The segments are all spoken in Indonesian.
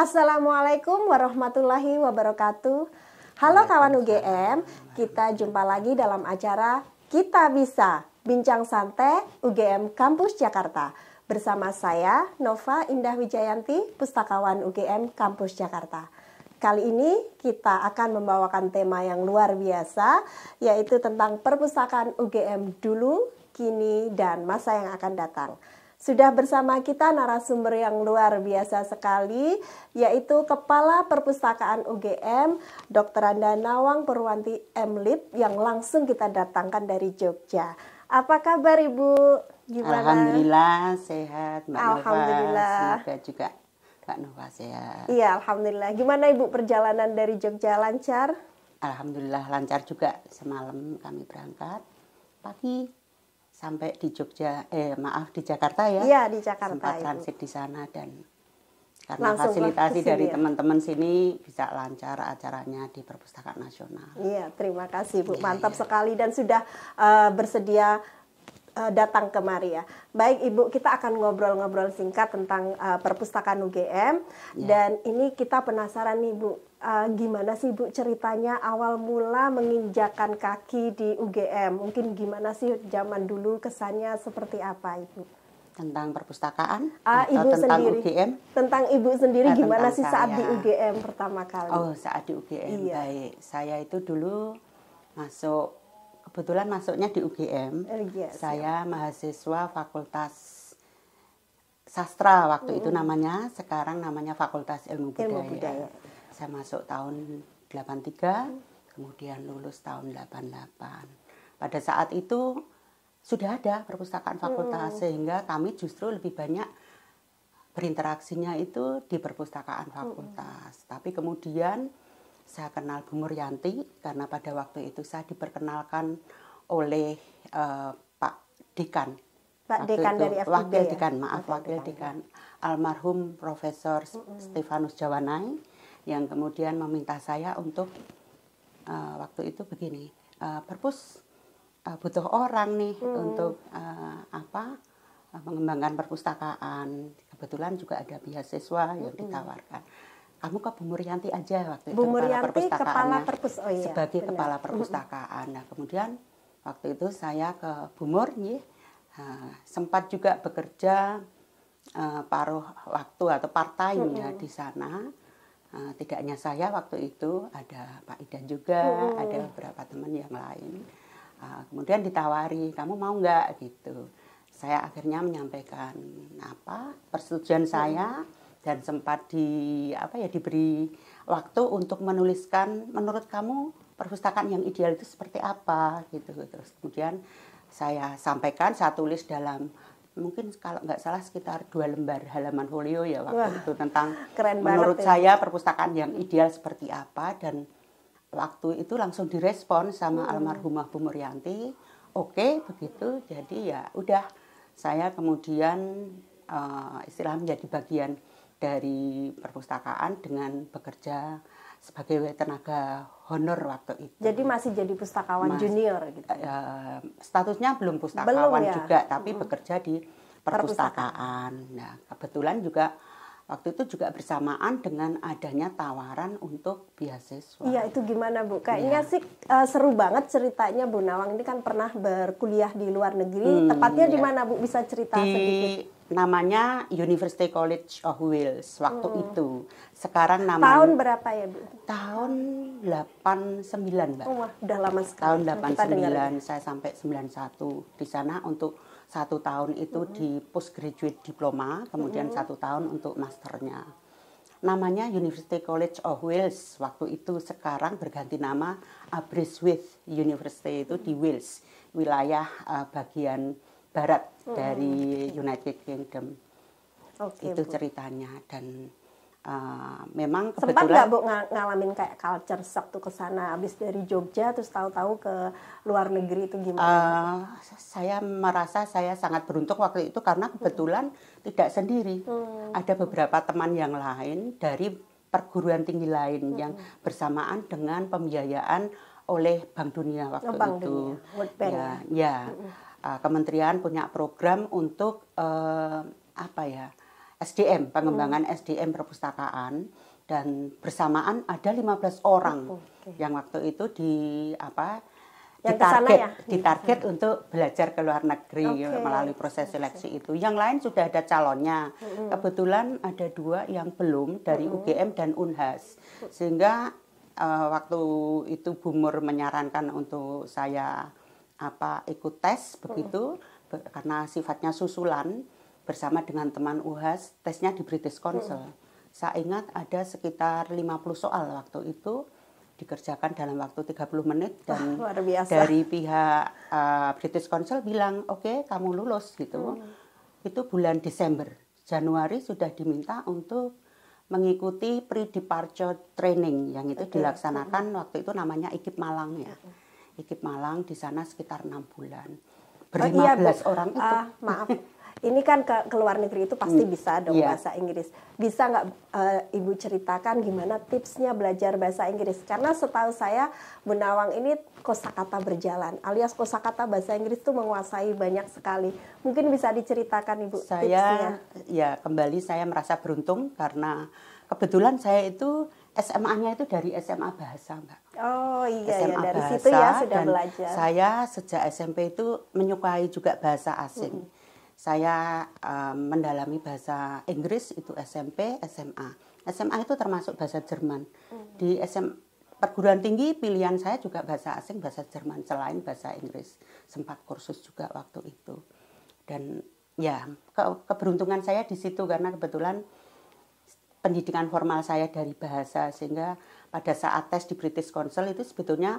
Assalamualaikum warahmatullahi wabarakatuh. Halo kawan UGM, kita jumpa lagi dalam acara Kita Bisa, Bincang Santai UGM Kampus Jakarta. Bersama saya, Nova Indah Wijayanti, Pustakawan UGM Kampus Jakarta. Kali ini kita akan membawakan tema yang luar biasa, yaitu tentang perpustakaan UGM dulu, kini, dan masa yang akan datang. Sudah bersama kita narasumber yang luar biasa sekali, yaitu Kepala Perpustakaan UGM, Dr. Anda Nawang Purwanti M.Lib, yang langsung kita datangkan dari Jogja. Apa kabar Ibu? Gimana? Alhamdulillah sehat, Mbak Alhamdulillah. Nova. Semoga juga Mbak Nova sehat. Iya, Alhamdulillah. Gimana Ibu perjalanan dari Jogja, lancar? Alhamdulillah lancar juga. Semalam kami berangkat pagi sampai di Jogja, di Jakarta ya. Iya, di Jakarta. Sempat Ibu transit di sana dan karena langsung fasilitasi dari ya? teman-teman sini bisa lancar acaranya di Perpustakaan Nasional. Iya, terima kasih Bu. Mantap sekali dan sudah bersedia datang kemari ya. Baik Ibu, kita akan ngobrol-ngobrol singkat tentang perpustakaan UGM dan ini kita penasaran nih Bu, gimana sih Bu ceritanya awal mula menginjakan kaki di UGM? Mungkin gimana sih zaman dulu, kesannya seperti apa Ibu? Tentang perpustakaan Ibu atau tentang sendiri, UGM? Tentang Ibu sendiri gimana sih saat saya. di UGM pertama kali? Oh, saat di UGM. Iya. Baik. Saya itu dulu kebetulan masuknya di UGM. Yes, saya mahasiswa Fakultas Sastra waktu itu namanya, sekarang namanya Fakultas Ilmu Budaya. Saya masuk tahun 83, kemudian lulus tahun 88. Pada saat itu sudah ada perpustakaan fakultas, sehingga kami justru lebih banyak berinteraksinya itu di perpustakaan fakultas. Tapi kemudian saya kenal Bu Muryanti karena pada waktu itu saya diperkenalkan oleh Pak Dekan. Pak Dekan dari FIB Wakil ya? Dekan, Wakil Dekan. Almarhum Profesor Stefanus Jawanai yang kemudian meminta saya untuk waktu itu begini, perpus butuh orang nih untuk mengembangkan perpustakaan. Kebetulan juga ada beasiswa yang ditawarkan. Kamu ke Bu Muryanti aja waktu itu, sebagai kepala perpustakaan. Nah, kemudian waktu itu saya ke Bu Mur, sempat juga bekerja paruh waktu atau part time ya di sana. Tidak hanya saya waktu itu, ada Pak Ida juga, ada beberapa teman yang lain. Kemudian ditawari, kamu mau nggak gitu. Saya akhirnya menyampaikan persetujuan saya dan sempat diberi waktu untuk menuliskan menurut kamu perpustakaan yang ideal itu seperti apa gitu. Terus kemudian saya sampaikan, saya tulis dalam mungkin kalau nggak salah sekitar 2 lembar halaman folio ya waktu itu tentang menurut saya perpustakaan yang ideal seperti apa, dan waktu itu langsung direspon sama almarhumah Bu Muryanti. Oke, begitu. Jadi ya udah, saya kemudian istilahnya menjadi bagian dari perpustakaan dengan bekerja sebagai tenaga honor waktu itu. Jadi masih jadi pustakawan junior gitu? Statusnya belum pustakawan juga, tapi bekerja di perpustakaan. Nah, kebetulan juga waktu itu juga bersamaan dengan adanya tawaran untuk beasiswa. Iya, itu gimana Bu? Kayaknya sih seru banget ceritanya. Bu Nawang ini kan pernah berkuliah di luar negeri. Tepatnya di mana Bu? Bisa cerita sedikit? Namanya University College of Wales waktu itu. Sekarang namanya... Tahun berapa ya Bu? Tahun 89 Mbak. Oh, udah lama sekali. Tahun 89 saya sampai 91 di sana untuk 1 tahun itu di postgraduate diploma, kemudian 1 tahun untuk masternya. Namanya University College of Wales waktu itu, sekarang berganti nama Aberystwyth University itu di Wales, wilayah bagian barat dari United Kingdom. Itu Bu ceritanya. Dan memang kebetulan sempat nggak Bu ngalamin kayak culture shock tuh ke sana, habis dari Jogja terus tahu-tahu ke luar negeri, itu gimana? Saya merasa saya sangat beruntung waktu itu karena kebetulan tidak sendiri. Ada beberapa teman yang lain dari perguruan tinggi lain yang bersamaan dengan pembiayaan oleh Bank Dunia waktu itu. World Bank. Kementerian punya program untuk SDM, pengembangan SDM perpustakaan, dan bersamaan ada 15 orang yang waktu itu ditarget untuk belajar ke luar negeri melalui proses seleksi itu. Yang lain sudah ada calonnya. Kebetulan ada 2 yang belum dari UGM dan Unhas. Sehingga waktu itu Bu Mur menyarankan untuk saya ikut tes begitu, karena sifatnya susulan bersama dengan teman UHAS, tesnya di British Council. Saya ingat ada sekitar 50 soal waktu itu, dikerjakan dalam waktu 30 menit dan dari pihak British Council bilang, oke, kamu lulus gitu. Itu bulan Desember. Januari sudah diminta untuk mengikuti pre-departure training yang itu dilaksanakan waktu itu namanya IKIP Malang ya. IKIP Malang di sana sekitar 6 bulan. Ber-15 orang itu. Maaf. Ini kan ke luar negeri itu pasti bisa dong bahasa Inggris. Bisa nggak Ibu ceritakan gimana tipsnya belajar bahasa Inggris? Karena setahu saya Bu Nawang ini kosakata berjalan, alias kosakata bahasa Inggris itu menguasai banyak sekali. Mungkin bisa diceritakan Ibu tipsnya. Ya kembali saya merasa beruntung karena kebetulan saya itu SMA-nya itu dari SMA Bahasa, Mbak. Oh iya, SMA dari Bahasa, situ ya sudah dan belajar. Saya sejak SMP itu menyukai juga bahasa asing. Saya mendalami bahasa Inggris itu SMP, SMA. SMA itu termasuk bahasa Jerman. Di perguruan tinggi pilihan saya juga bahasa asing, bahasa Jerman selain bahasa Inggris. Sempat kursus juga waktu itu. Dan ya keberuntungan saya di situ karena kebetulan pendidikan formal saya dari bahasa, sehingga pada saat tes di British Council itu sebetulnya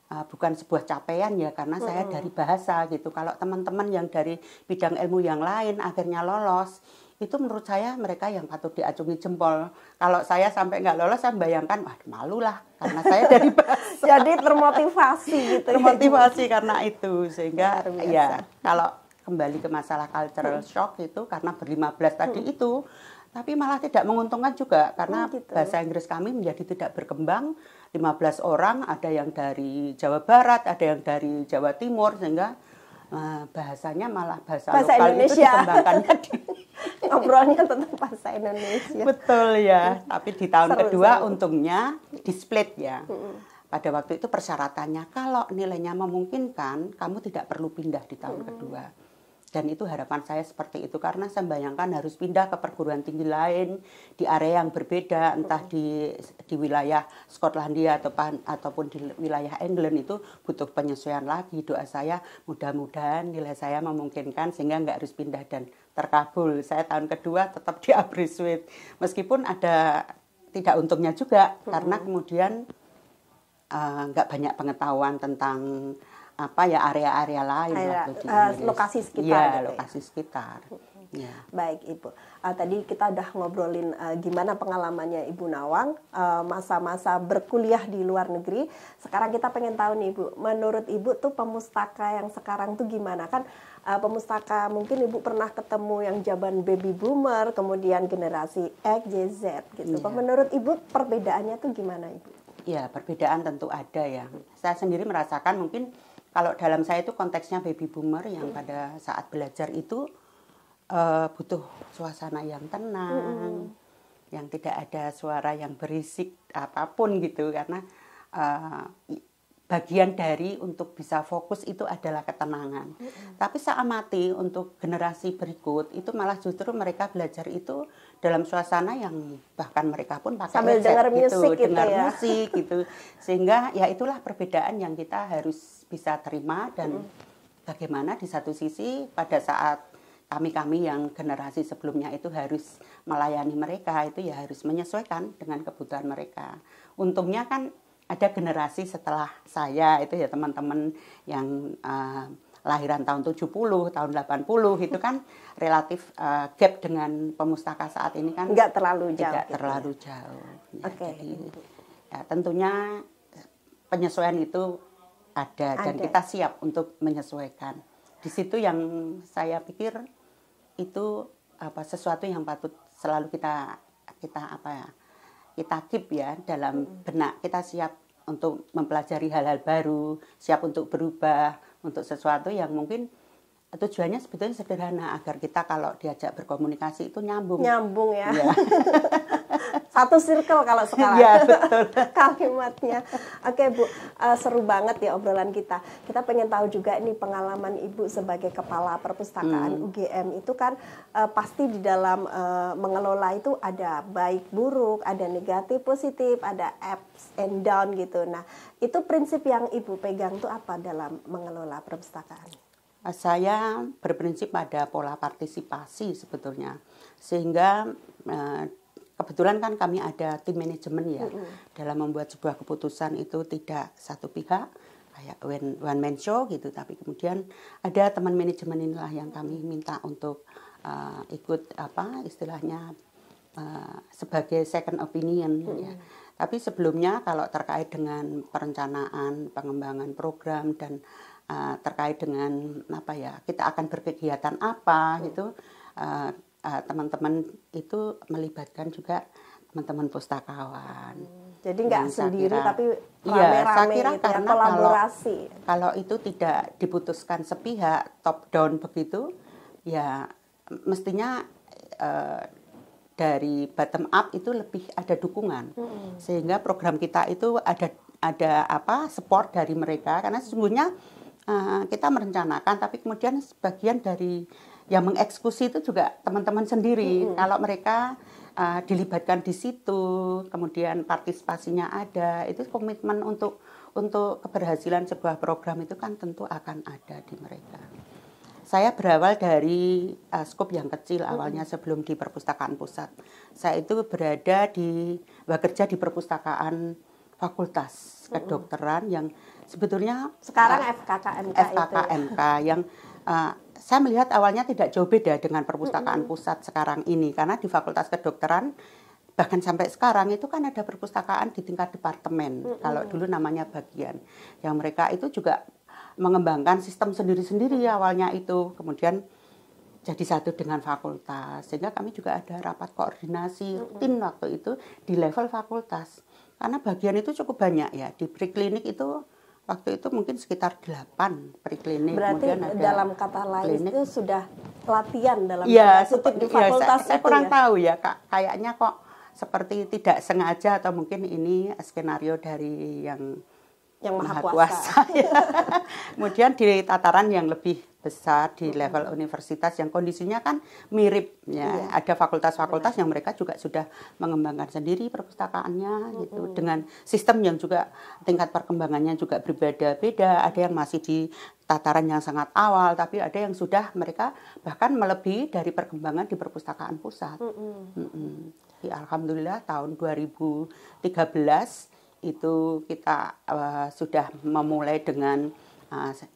bukan sebuah capaian ya, karena saya dari bahasa gitu. Kalau teman-teman yang dari bidang ilmu yang lain akhirnya lolos, itu menurut saya mereka yang patut diacungi jempol. Kalau saya sampai nggak lolos, saya bayangkan, wah malu lah, karena saya dari bahasa. Jadi termotivasi gitu. Termotivasi karena itu, sehingga ya kalau kembali ke masalah cultural shock itu karena ber-15 tadi itu, tapi malah tidak menguntungkan juga karena bahasa Inggris kami menjadi tidak berkembang. 15 orang, ada yang dari Jawa Barat, ada yang dari Jawa Timur, sehingga bahasanya malah bahasa lokal Indonesia. Itu dikembangkannya ngobrolnya tetap bahasa Indonesia. Betul ya, tapi di tahun kedua untungnya di-split ya. Pada waktu itu persyaratannya kalau nilainya memungkinkan, kamu tidak perlu pindah di tahun kedua. Dan itu harapan saya seperti itu, karena saya bayangkan harus pindah ke perguruan tinggi lain di area yang berbeda, entah di wilayah Skotlandia ataupun di wilayah England, itu butuh penyesuaian lagi. Doa saya mudah-mudahan nilai saya memungkinkan sehingga nggak harus pindah, dan terkabul. Saya tahun kedua tetap di Aberystwyth, meskipun ada tidak untungnya juga karena kemudian nggak banyak pengetahuan tentang area-area lain lokasi sekitar. Ya, lokasi sekitar. Ya. Baik Ibu, tadi kita udah ngobrolin gimana pengalamannya Ibu Nawang masa-masa berkuliah di luar negeri. Sekarang kita pengen tahu nih Ibu, menurut Ibu tuh pemustaka yang sekarang tuh gimana? Kan pemustaka mungkin Ibu pernah ketemu yang zaman baby boomer, kemudian generasi X, Y, Z gitu. Ya. Menurut Ibu perbedaannya tuh gimana Ibu? Ya, perbedaan tentu ada ya. Saya sendiri merasakan mungkin kalau dalam saya itu konteksnya baby boomer yang pada saat belajar itu butuh suasana yang tenang, yang tidak ada suara yang berisik apapun gitu, karena bagian dari untuk bisa fokus itu adalah ketenangan. Tapi saya amati untuk generasi berikut itu malah justru mereka belajar itu dalam suasana yang bahkan mereka pun pakai sambil dengar musik gitu, dengar ya. musik gitu. Sehingga ya itulah perbedaan yang kita harus bisa terima, dan bagaimana di satu sisi pada saat kami yang generasi sebelumnya itu harus melayani mereka, itu ya harus menyesuaikan dengan kebutuhan mereka. Untungnya kan ada generasi setelah saya itu ya teman-teman yang lahiran tahun 70, tahun 80 itu kan relatif gap dengan pemustaka saat ini kan nggak terlalu jauh. Tidak terlalu jauh. Ya, Jadi ya, tentunya penyesuaian itu ada dan kita siap untuk menyesuaikan. Di situ yang saya pikir itu sesuatu yang patut selalu kita keep ya dalam benak. Kita siap untuk mempelajari hal-hal baru, siap untuk berubah, untuk sesuatu yang mungkin tujuannya sebetulnya sederhana, agar kita kalau diajak berkomunikasi itu nyambung. Nyambung ya. Satu circle kalau sekarang. Ya, betul. Kalimatnya. Oke Bu, seru banget ya obrolan kita. Kita pengen tahu juga ini pengalaman Ibu sebagai kepala perpustakaan UGM itu kan pasti di dalam mengelola itu ada baik buruk, ada negatif positif, ada ups and down gitu. Nah, itu prinsip yang Ibu pegang tuh apa dalam mengelola perpustakaan? Saya berprinsip pada pola partisipasi sebetulnya, sehingga kebetulan kan kami ada tim manajemen ya, dalam membuat sebuah keputusan itu tidak satu pihak kayak one man show gitu, tapi kemudian ada teman manajemen inilah yang kami minta untuk ikut istilahnya sebagai second opinion ya. Tapi sebelumnya kalau terkait dengan perencanaan pengembangan program dan terkait dengan kita akan berkegiatan apa gitu, teman-teman itu melibatkan juga teman-teman pustakawan. Jadi nggak sendiri tapi rame-rame gitu, karena kolaborasi. Kalau itu tidak diputuskan sepihak top down begitu, ya mestinya dari bottom up itu lebih ada dukungan, sehingga program kita itu ada support dari mereka, karena sesungguhnya kita merencanakan, tapi kemudian sebagian dari yang mengeksekusi itu juga teman-teman sendiri. Kalau mereka dilibatkan di situ, kemudian partisipasinya ada, itu komitmen untuk keberhasilan sebuah program itu kan tentu akan ada di mereka. Saya berawal dari skop yang kecil awalnya sebelum di perpustakaan pusat. Saya itu bekerja di perpustakaan fakultas kedokteran yang sebetulnya sekarang FKKMK yang saya melihat awalnya tidak jauh beda dengan perpustakaan pusat sekarang ini, karena di fakultas kedokteran bahkan sampai sekarang itu kan ada perpustakaan di tingkat departemen, kalau dulu namanya bagian, yang mereka itu juga mengembangkan sistem sendiri-sendiri awalnya itu, kemudian jadi satu dengan fakultas, sehingga kami juga ada rapat koordinasi rutin waktu itu di level fakultas, karena bagian itu cukup banyak ya, di preklinik itu waktu itu mungkin sekitar 8 preklinik. Berarti kemudian ada dalam kata lain itu sudah latihan dalam di fakultas saya kurang tahu ya Kak, kayaknya kok seperti tidak sengaja atau mungkin ini skenario dari yang maha kuasa. Kemudian di tataran yang lebih besar di level universitas yang kondisinya kan mirip ya, ada fakultas-fakultas yang mereka juga sudah mengembangkan sendiri perpustakaannya gitu, dengan sistem yang juga tingkat perkembangannya juga berbeda-beda, ada yang masih di tataran yang sangat awal, tapi ada yang sudah mereka bahkan melebihi dari perkembangan di perpustakaan pusat. Alhamdulillah tahun 2013 itu kita sudah memulai dengan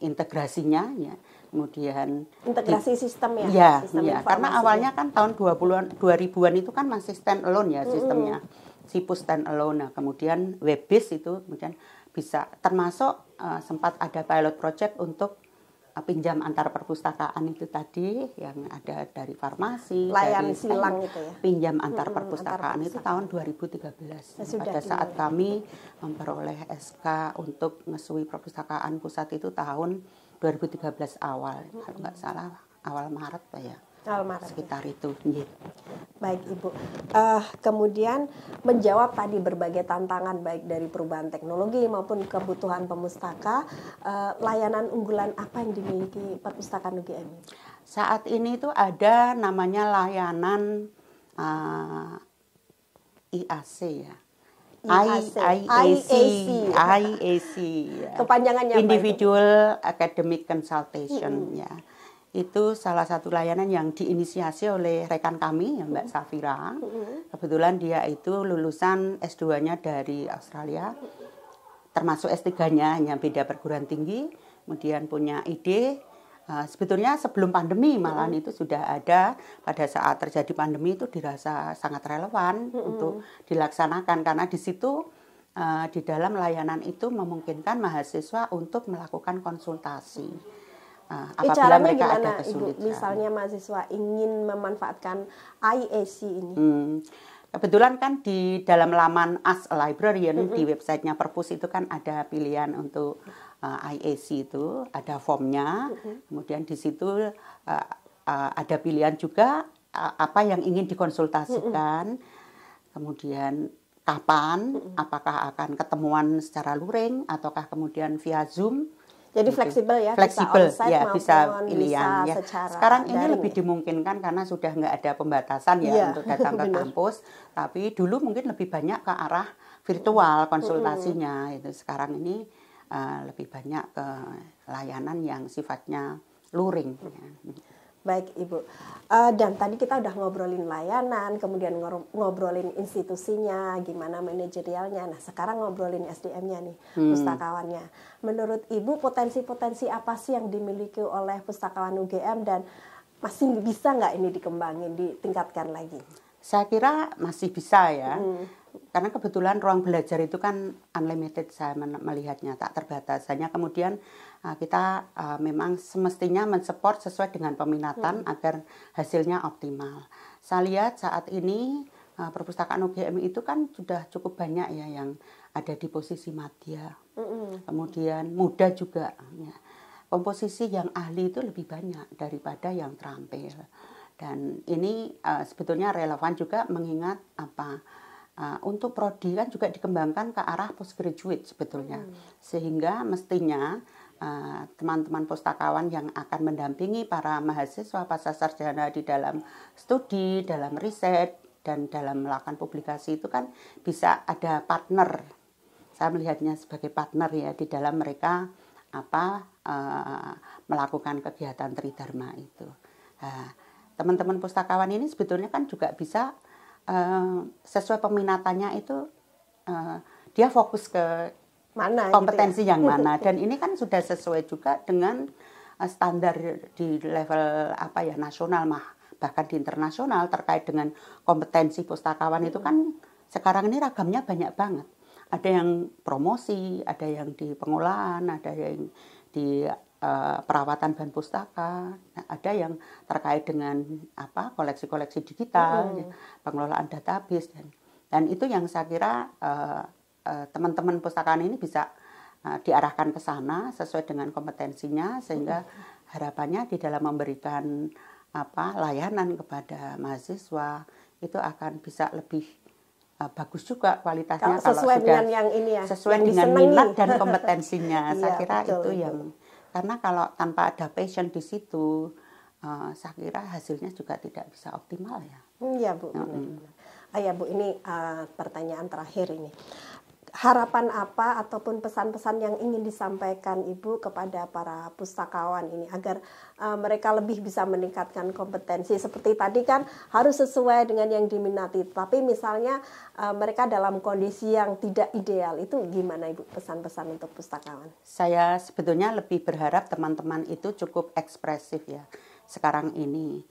integrasinya ya, kemudian integrasi sistem ya, sistem karena awalnya kan tahun 2000-an itu kan masih stand alone ya sistemnya, SIPUS stand alone. Nah, kemudian web based itu kemudian bisa termasuk sempat ada pilot project untuk pinjam antar perpustakaan itu tadi yang ada dari farmasi, layan silang itu ya. Pinjam antar perpustakaan itu tahun 2013. Pada saat kami memperoleh SK untuk ngesui perpustakaan pusat itu tahun 2013 awal, kalau nggak salah awal Maret ya. Sekitar itu. Baik Ibu, kemudian menjawab tadi berbagai tantangan baik dari perubahan teknologi maupun kebutuhan pemustaka, layanan unggulan apa yang dimiliki perpustakaan UGM? Saat ini itu ada namanya layanan IAC ya. IAC ya. Kepanjangannya Individual Academic Consultation ya. Itu salah satu layanan yang diinisiasi oleh rekan kami, Mbak Safira. Kebetulan dia itu lulusan S2-nya dari Australia, termasuk S3-nya, hanya beda perguruan tinggi. Kemudian punya ide, sebetulnya sebelum pandemi malahan itu sudah ada, pada saat terjadi pandemi itu dirasa sangat relevan untuk dilaksanakan. Karena di situ, di dalam layanan itu memungkinkan mahasiswa untuk melakukan konsultasi. Apabila mereka ada kesulitan. Ibu, misalnya mahasiswa ingin memanfaatkan IAC ini. Kebetulan kan di dalam laman As a Librarian di websitenya Perpus itu kan ada pilihan untuk IAC itu ada formnya, kemudian di situ ada pilihan juga apa yang ingin dikonsultasikan, kemudian kapan, apakah akan ketemuan secara luring ataukah kemudian via Zoom. Jadi gitu. Fleksibel ya, fleksibel ya, bisa pilihan ya. Secara sekarang ini daring. lebih dimungkinkan karena sudah nggak ada pembatasan ya untuk datang ke kampus. Tapi dulu mungkin lebih banyak ke arah virtual konsultasinya. Itu sekarang ini lebih banyak ke layanan yang sifatnya luring. Baik Ibu, dan tadi kita udah ngobrolin layanan, kemudian ngobrolin institusinya, gimana manajerialnya. Nah sekarang ngobrolin SDM-nya nih, pustakawannya. Menurut Ibu potensi-potensi apa sih yang dimiliki oleh pustakawan UGM dan masih bisa nggak ini dikembangin, ditingkatkan lagi? Saya kira masih bisa ya, karena kebetulan ruang belajar itu kan unlimited, saya melihatnya tak terbatas. Hanya kemudian kita memang semestinya mensupport sesuai dengan peminatan agar hasilnya optimal. Saya lihat saat ini perpustakaan UGM itu kan sudah cukup banyak ya yang ada di posisi madya, kemudian muda juga. Ya. Komposisi yang ahli itu lebih banyak daripada yang terampil. Dan ini sebetulnya relevan juga mengingat untuk prodi kan juga dikembangkan ke arah postgraduate sebetulnya. Sehingga mestinya teman-teman pustakawan yang akan mendampingi para mahasiswa pasca sarjana di dalam studi, dalam riset, dan dalam melakukan publikasi itu kan bisa ada partner. Saya melihatnya sebagai partner ya di dalam mereka melakukan kegiatan tridharma itu. Teman-teman pustakawan ini sebetulnya kan juga bisa sesuai peminatannya itu dia fokus ke mana kompetensi gitu ya? yang mana, dan ini kan sudah sesuai juga dengan standar di level nasional bahkan di internasional terkait dengan kompetensi pustakawan itu kan sekarang ini ragamnya banyak banget. Ada yang promosi, ada yang di pengolahan, ada yang di perawatan bahan pustaka, ada yang terkait dengan koleksi-koleksi digital, pengelolaan database, dan itu yang saya kira teman-teman pustakaan ini bisa diarahkan ke sana sesuai dengan kompetensinya, sehingga harapannya di dalam memberikan layanan kepada mahasiswa itu akan bisa lebih bagus juga kualitasnya kalau sesuai sudah dengan yang ini ya, sesuai yang dengan disenangi. minat dan kompetensinya. Saya kira betul, itu yang karena kalau tanpa ada passion di situ, saya kira hasilnya juga tidak bisa optimal ya. Iya Bu. Ya Bu, ini pertanyaan terakhir ini. Harapan apa ataupun pesan-pesan yang ingin disampaikan Ibu kepada para pustakawan ini agar mereka lebih bisa meningkatkan kompetensi? Seperti tadi kan harus sesuai dengan yang diminati, tapi misalnya mereka dalam kondisi yang tidak ideal, itu gimana Ibu pesan-pesan untuk pustakawan? Saya sebetulnya lebih berharap teman-teman itu cukup ekspresif ya sekarang ini.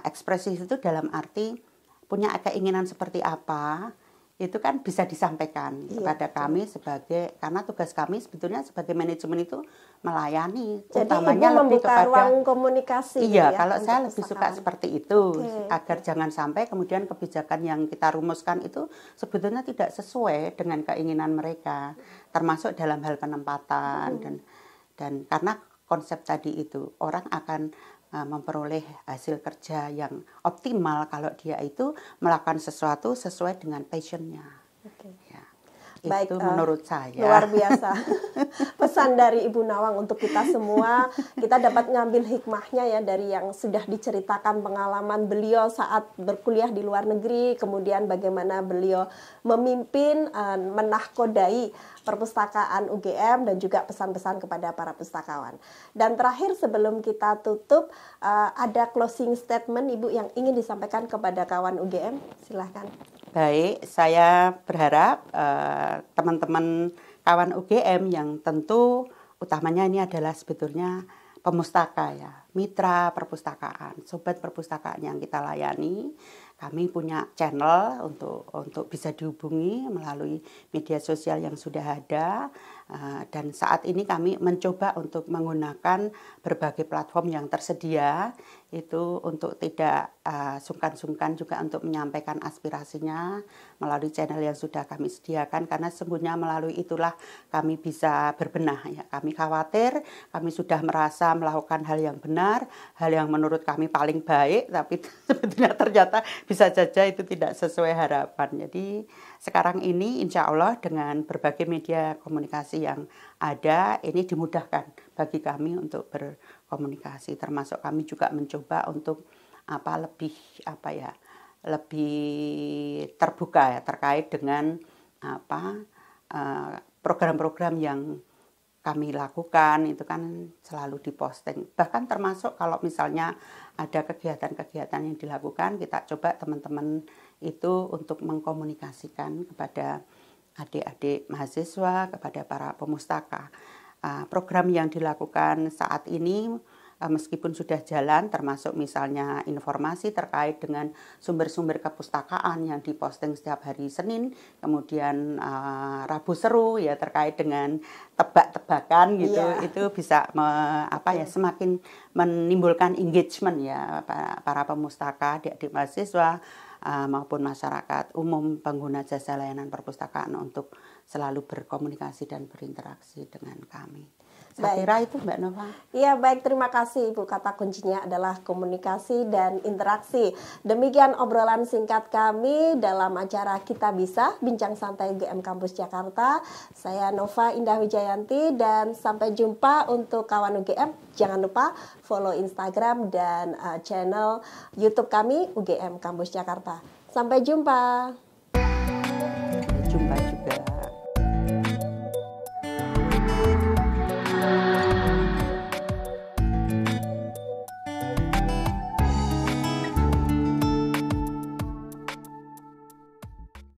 Ekspresif itu dalam arti punya keinginan seperti apa, itu kan bisa disampaikan kepada kami karena tugas kami sebetulnya sebagai manajemen itu melayani. Jadi utamanya Ibu lebih membuka kepada ruang komunikasi. Iya, ya, kalau saya lebih suka seperti itu, agar jangan sampai kemudian kebijakan yang kita rumuskan itu sebetulnya tidak sesuai dengan keinginan mereka, termasuk dalam hal penempatan dan karena konsep tadi itu orang akan memperoleh hasil kerja yang optimal kalau dia itu melakukan sesuatu sesuai dengan passionnya. Ya, baik, itu menurut saya. Luar biasa. Pesan dari Ibu Nawang untuk kita semua, kita dapat ngambil hikmahnya ya dari yang sudah diceritakan pengalaman beliau saat berkuliah di luar negeri, kemudian bagaimana beliau memimpin, menahkodai perpustakaan UGM dan juga pesan-pesan kepada para pustakawan. Dan terakhir sebelum kita tutup, ada closing statement Ibu yang ingin disampaikan kepada kawan UGM, silahkan. Baik, saya berharap teman-teman kawan UGM yang tentu utamanya ini adalah sebetulnya pemustaka ya, mitra perpustakaan, sobat perpustakaan yang kita layani. Kami punya channel untuk bisa dihubungi melalui media sosial yang sudah ada. Dan saat ini kami mencoba untuk menggunakan berbagai platform yang tersedia itu untuk tidak sungkan-sungkan juga untuk menyampaikan aspirasinya melalui channel yang sudah kami sediakan, karena sesungguhnya melalui itulah kami bisa berbenah ya. Kami khawatir kami sudah merasa melakukan hal yang benar, hal yang menurut kami paling baik, tapi sebetulnya ternyata bisa saja itu tidak sesuai harapan. Jadi sekarang ini insya Allah dengan berbagai media komunikasi yang ada, ini dimudahkan bagi kami untuk berkomunikasi, termasuk kami juga mencoba untuk lebih terbuka ya terkait dengan program-program yang kami lakukan itu kan selalu diposting. Bahkan termasuk kalau misalnya ada kegiatan-kegiatan yang dilakukan, kita coba teman-teman itu untuk mengkomunikasikan kepada adik-adik mahasiswa, kepada para pemustaka. Program yang dilakukan saat ini meskipun sudah jalan, termasuk misalnya informasi terkait dengan sumber-sumber kepustakaan yang diposting setiap hari Senin, kemudian Rabu Seru ya terkait dengan tebak-tebakan gitu, itu bisa semakin menimbulkan engagement ya para pemustaka, adik-adik mahasiswa maupun masyarakat umum pengguna jasa layanan perpustakaan untuk selalu berkomunikasi dan berinteraksi dengan kami. Saya kira itu Mbak Nova. Iya baik, terima kasih Ibu. Kata kuncinya adalah komunikasi dan interaksi. Demikian obrolan singkat kami dalam acara Kita Bisa, Bincang Santai UGM Kampus Jakarta. Saya Nova Indah Wijayanti dan sampai jumpa untuk kawan UGM. Jangan lupa follow Instagram dan channel YouTube kami UGM Kampus Jakarta. Sampai jumpa. Sampai jumpa.